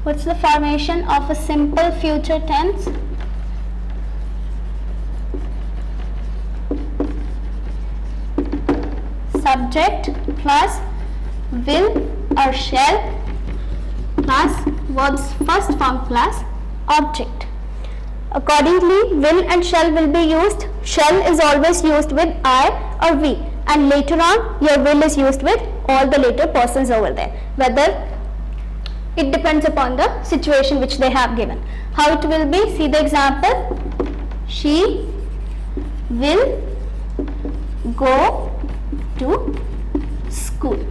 What's the formation of a simple future tense? Subject plus will or shall plus verb's first form plus object. Accordingly, will and shall will be used. Shall is always used with I or we, and later on your will is used with all the later persons over there. Whether it depends upon the situation which they have given. How it will be? See the example. She will go to school.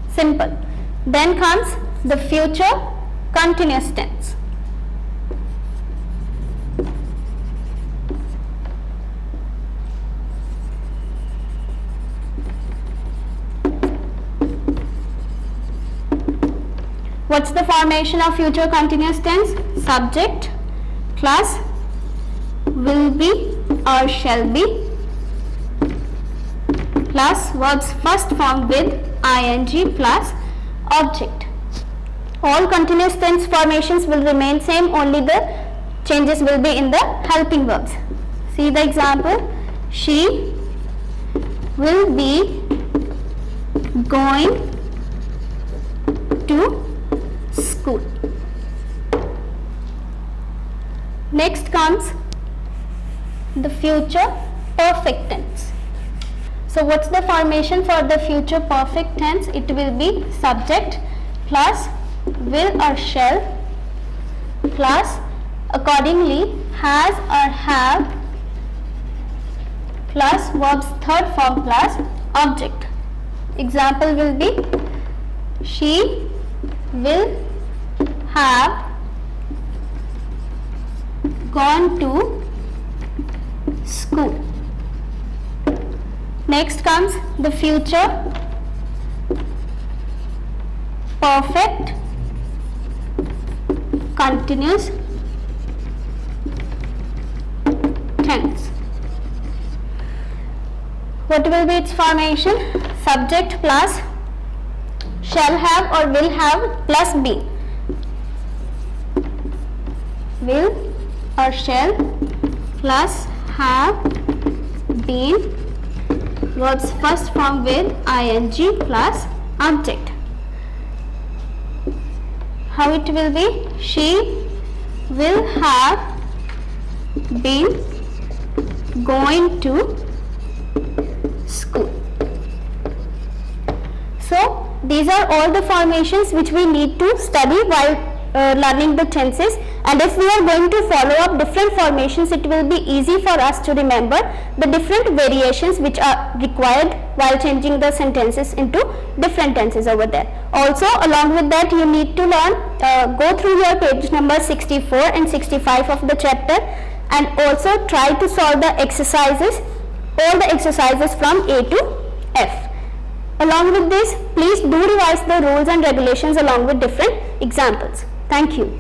Simple. Then comes the future continuous tense. What's the formation of future continuous tense? Subject plus will be or shall be plus verb's first form with ing plus object. All continuous tense formations will remain same, only the changes will be in the helping verbs. See the example. She will be going to school. Next comes the future perfect tense. So what's the formation for the future perfect tense? It will be subject plus will or shall plus accordingly has or have plus verb's third form plus object. Example will be she will have gone to school. Next comes the future perfect continuous tense. What will be its formation? Subject plus shall have or will have plus be. Will or shall plus have been, verb's first form with ing plus object. How it will be? She will have been going to school. So these are all the formations which we need to study while learning the tenses, and if we are going to follow up different formations, it will be easy for us to remember the different variations which are required while changing the sentences into different tenses over there. Also, along with that, you need to learn, go through your page number 64 and 65 of the chapter, and also try to solve the exercises, all the exercises from A to F. Along with this, please do revise the rules and regulations along with different examples. Thank you.